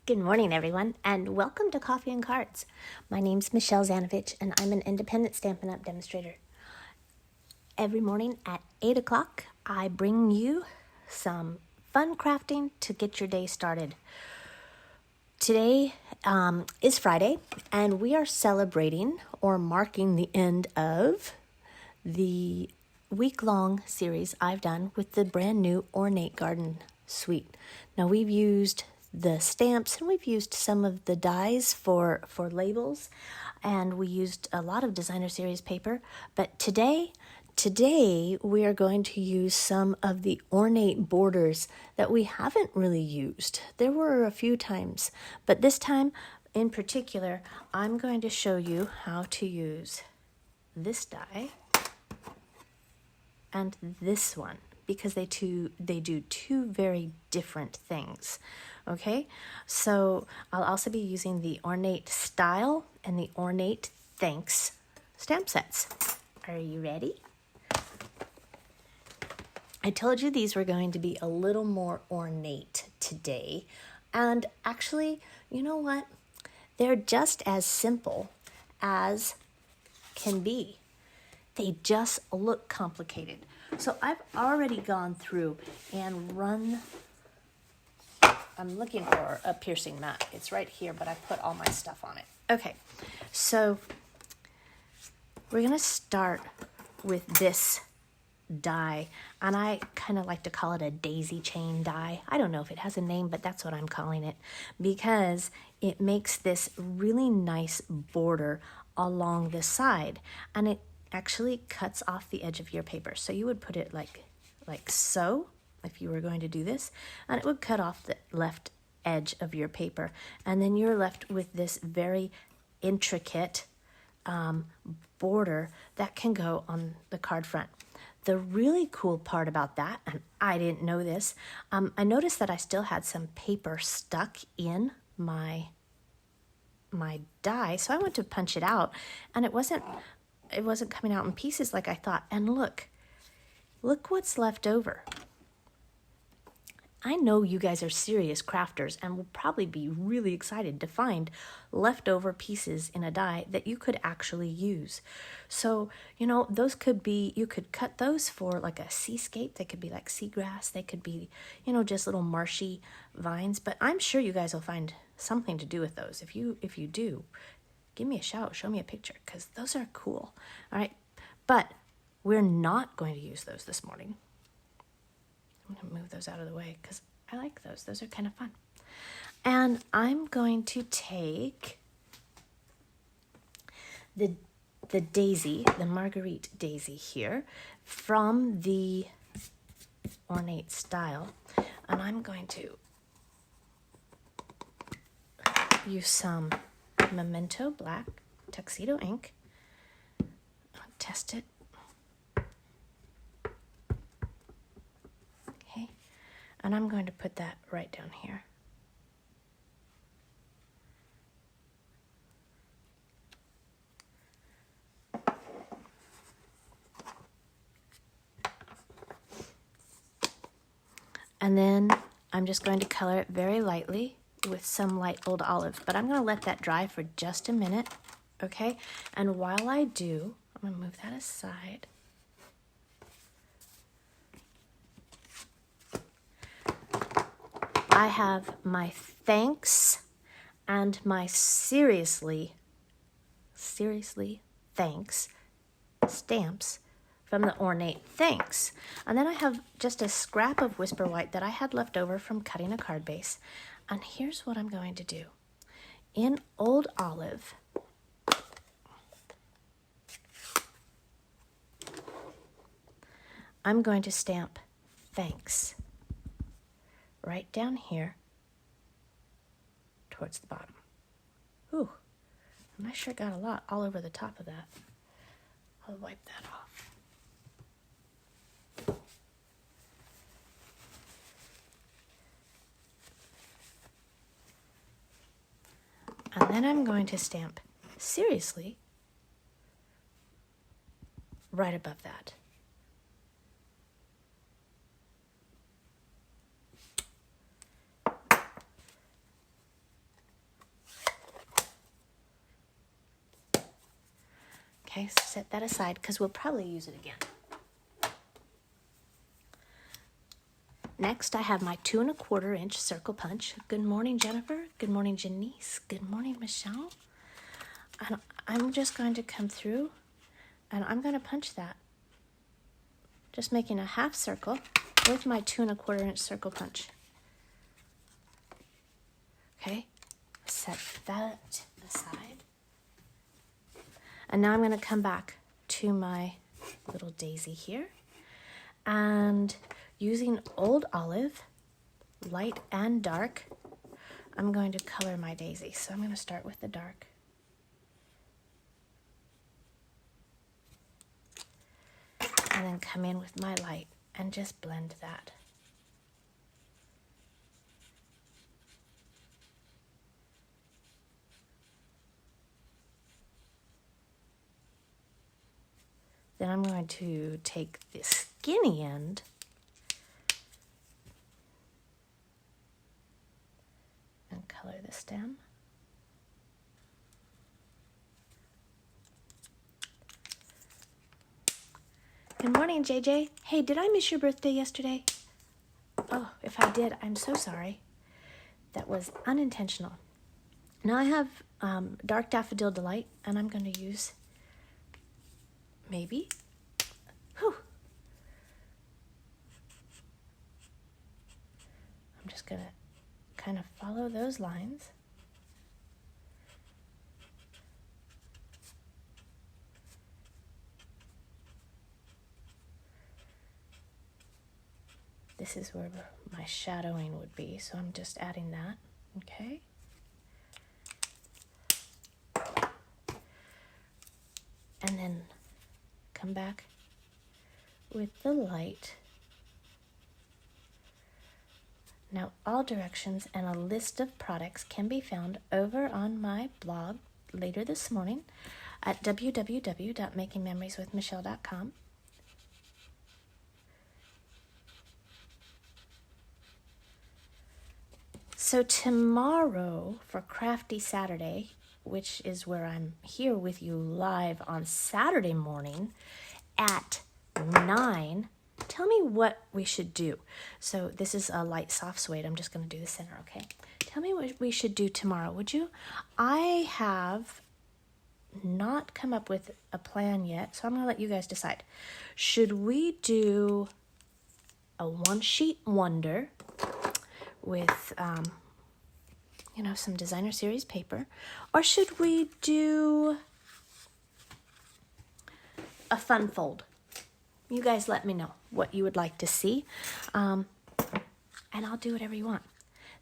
Good morning, everyone, and welcome to Coffee and Cards. My name's Michelle Zanovich, and I'm an independent Stampin' Up! Demonstrator. Every morning at 8 o'clock, I bring you some fun crafting to get your day started. Today is Friday, and we are celebrating or marking the end of the week-long series I've done with the brand new Ornate Garden Suite. Now, we've used the stamps and we've used some of the dies for labels, and we used a lot of designer series paper, but today we are going to use some of the ornate borders that we haven't really used. There were a few times, but this time in particular I'm going to show you how to use this die and this one, because they do two very different things. Okay, so I'll also be using the Ornate Style and the Ornate Thanks stamp sets. Are you ready? I told you these were going to be a little more ornate today, and actually, you know what? They're just as simple as can be. They just look complicated. So I've already gone through and I'm looking for a piercing mat. It's right here, but I put all my stuff on it. Okay, so we're gonna start with this die, and I kind of like to call it a daisy chain die. I don't know if it has a name, but that's what I'm calling it, because it makes this really nice border along the side, and it actually cuts off the edge of your paper. So you would put it like so, if you were going to do this, and it would cut off the left edge of your paper, and then you're left with this very intricate border that can go on the card front. The really cool part about that, and I didn't know this, I noticed that I still had some paper stuck in my die, so I went to punch it out, and it wasn't coming out in pieces like I thought. And look what's left over. I know you guys are serious crafters and will probably be really excited to find leftover pieces in a die that you could actually use. So, you know, those could be, you could cut those for like a seascape. They could be like seagrass. They could be, you know, just little marshy vines. But I'm sure you guys will find something to do with those. If you do, give me a shout, show me a picture, because those are cool. All right, but we're not going to use those this morning. I'm going to move those out of the way because I like those. Those are kind of fun. And I'm going to take the daisy, the Marguerite daisy here from the Ornate Style, and I'm going to use some Memento Black Tuxedo ink. I'll test it. Okay, and I'm going to put that right down here. And then I'm just going to color it very lightly with some light old olive, but I'm going to let that dry for just a minute, okay? And while I do, I'm going to move that aside. I have my thanks and my seriously thanks stamps from the Ornate Thanks. And then I have just a scrap of Whisper White that I had left over from cutting a card base. And here's what I'm going to do. In Old Olive, I'm going to stamp Thanks right down here towards the bottom. Ooh, and I sure got a lot all over the top of that. I'll wipe that off. And then I'm going to stamp seriously right above that. Okay, so set that aside because we'll probably use it again. Next, I have my 2 1/4 inch circle punch. Good morning, Jennifer. Good morning, Janice. Good morning, Michelle. And I'm just going to come through and I'm going to punch that. Just making a half circle with my 2 1/4 inch circle punch. Okay, set that aside. And now I'm going to come back to my little daisy here. And using Old Olive, light and dark, I'm going to color my daisy. So I'm going to start with the dark. And then come in with my light and just blend that. Then I'm going to take the skinny end and color the stem. Good morning, JJ. Hey, did I miss your birthday yesterday? Oh, if I did, I'm so sorry. That was unintentional. Now I have Dark Daffodil Delight, and I'm going to use maybe. Whew. I'm just going to kind of follow those lines. This is where my shadowing would be, so I'm just adding that, okay? And then come back with the light. Now, all directions and a list of products can be found over on my blog later this morning at www.makingmemorieswithmichelle.com. So tomorrow for Crafty Saturday, which is where I'm here with you live on Saturday morning at 9, tell me what we should do. So this is a light soft suede. I'm just going to do the center, okay? Tell me what we should do tomorrow, would you? I have not come up with a plan yet, so I'm going to let you guys decide. Should we do a one-sheet wonder with, some designer series paper, or should we do a fun fold? You guys let me know what you would like to see, and I'll do whatever you want.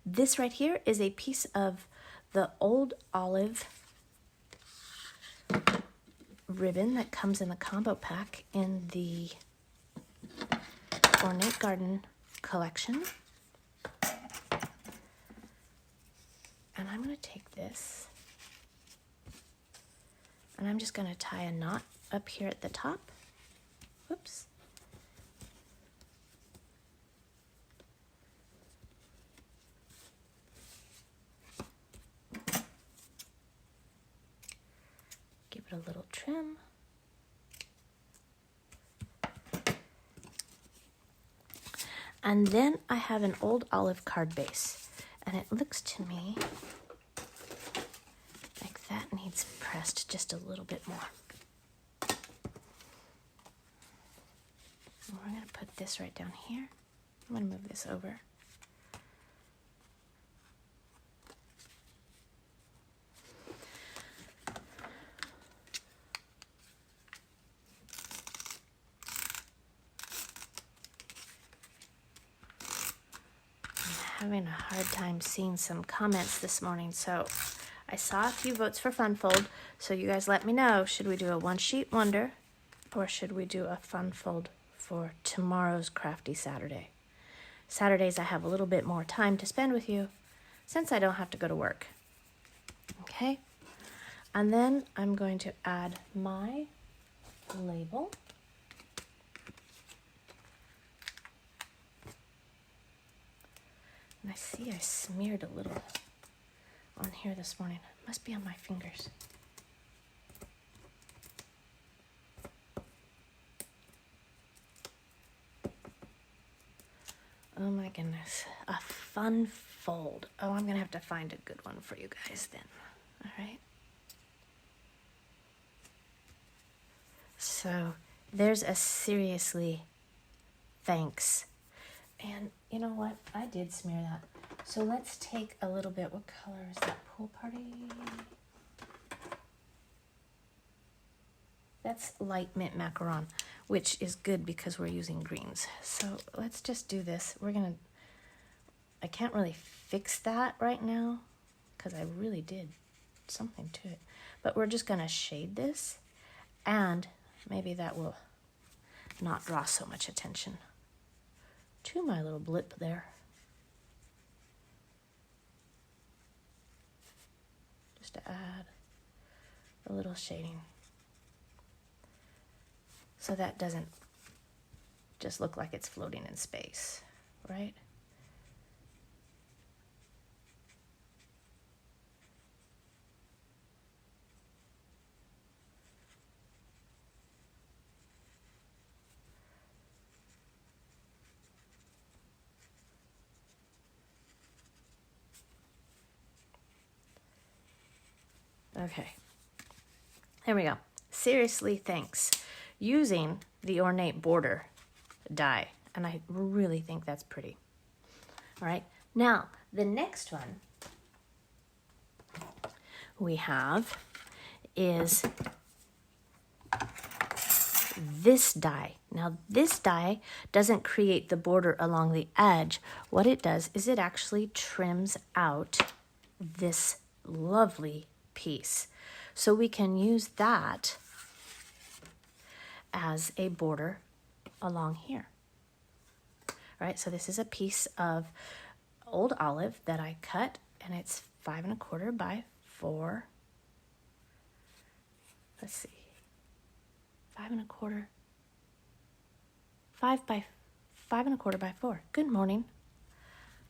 This right here is a piece of the Old Olive ribbon that comes in the combo pack in the Ornate Garden Collection. And I'm going to take this, and I'm just going to tie a knot up here at the top. Whoops. Give it a little trim. And then I have an Old Olive card base, and it looks to me like that needs pressed just a little bit more. And we're going to put this right down here. I'm going to move this over. Having a hard time seeing some comments this morning, so I saw a few votes for Fun Fold, so you guys let me know, should we do a one-sheet wonder, or should we do a Fun Fold for tomorrow's Crafty Saturday? Saturdays I have a little bit more time to spend with you, since I don't have to go to work. Okay, and then I'm going to add my label. And I see I smeared a little on here this morning. It must be on my fingers. Oh my goodness, a fun fold. Oh, I'm gonna have to find a good one for you guys then. All right. So there's a seriously thanks. And you know what? I did smear that. So let's take a little bit. What color is that? Pool Party? That's light mint macaron, which is good because we're using greens. So let's just do this. I can't really fix that right now because I really did something to it. But we're just gonna shade this, and maybe that will not draw so much attention to my little blip there. Just to add a little shading, so that doesn't just look like it's floating in space, right? Okay, there we go. Seriously, thanks. Using the Ornate Border die, and I really think that's pretty. All right, now the next one we have is this die. Now this die doesn't create the border along the edge. What it does is it actually trims out this lovely piece. So we can use that as a border along here. All right, so this is a piece of old olive that I cut, and it's 5 1/4 by 4. Let's see, 5 1/4, 5 1/4 by 4. Good morning.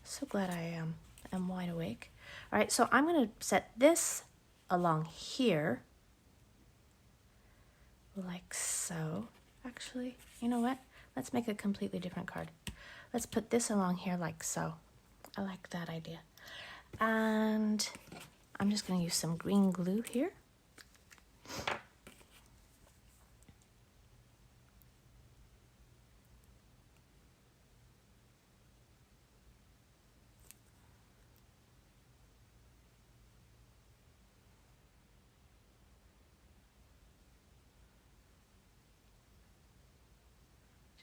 So glad I am wide awake. All right, so I'm going to set this along here, like so. Actually, you know what? Let's make a completely different card. Let's put this along here like so. I like that idea. And I'm just going to use some green glue here.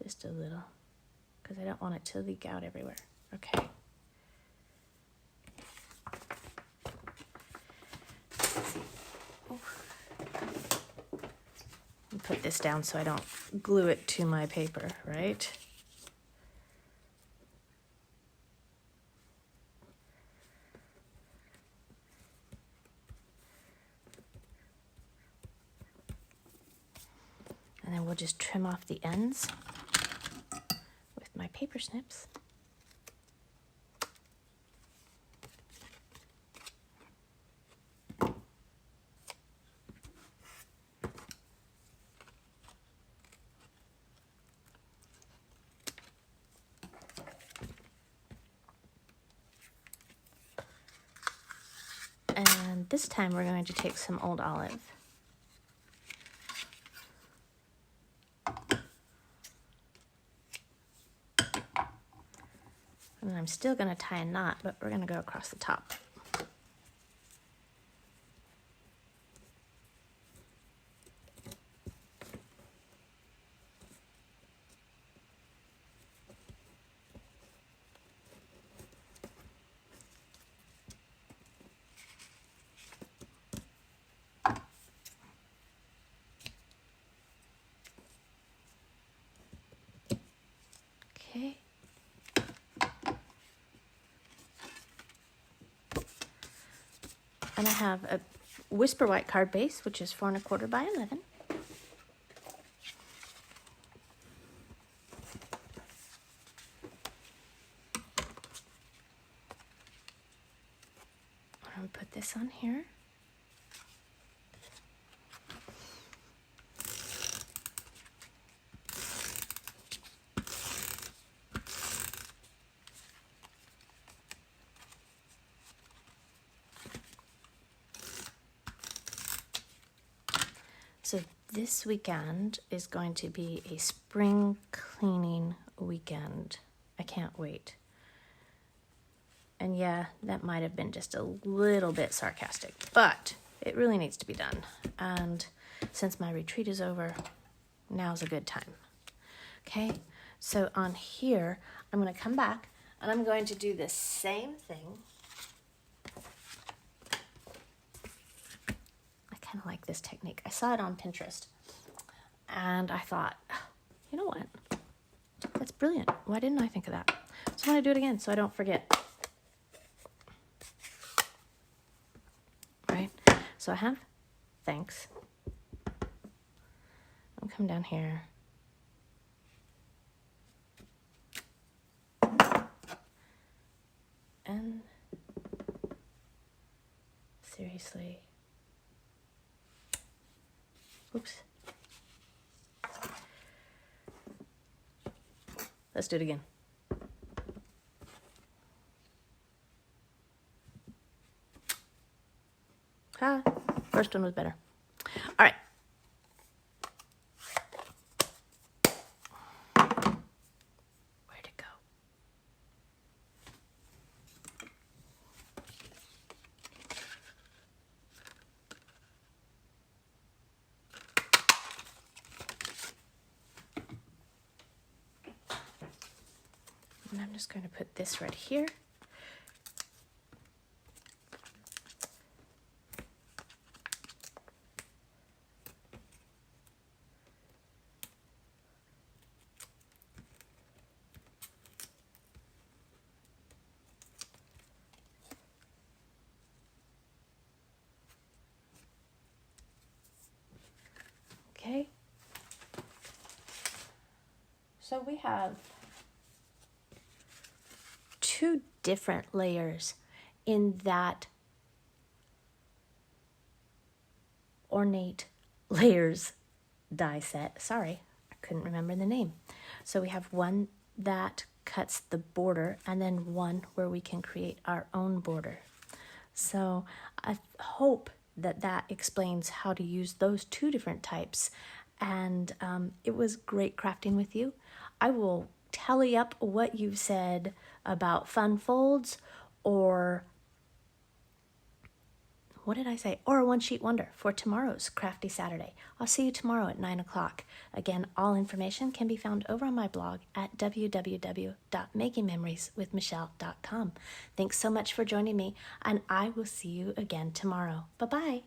Just a little, because I don't want it to leak out everywhere. Okay. Put this down so I don't glue it to my paper, right? And then we'll just trim off the ends with my paper snips. And this time we're going to take some old olive. And I'm still going to tie a knot, but we're going to go across the top. Okay. And I have a Whisper White card base, which is 4 1/4 by 11. I'm going to put this on here. this weekend is going to be a spring cleaning weekend. I can't wait. And yeah, that might have been just a little bit sarcastic, but it really needs to be done. And since my retreat is over, now's a good time. Okay, so on here, I'm going to come back and I'm going to do the same thing. I kind of like this technique. I saw it on Pinterest and I thought, you know what? That's brilliant. Why didn't I think of that? So I'm going to do it again so I don't forget. Right? So I have thanks. I'll come down here. And seriously. Oops. Let's do it again. First one was better. All right. Where'd it go? And I'm just going to put this right here. Okay. So we have two different layers in that Ornate Layers die set. Sorry, I couldn't remember the name. So we have one that cuts the border and then one where we can create our own border. So I hope that that explains how to use those two different types. And it was great crafting with you. I will tally up what you've said about fun folds or what did I say? Or a one sheet wonder for tomorrow's Crafty Saturday. I'll see you tomorrow at 9 o'clock. Again, all information can be found over on my blog at www.makingmemorieswithmichelle.com. Thanks so much for joining me, and I will see you again tomorrow. Bye-bye.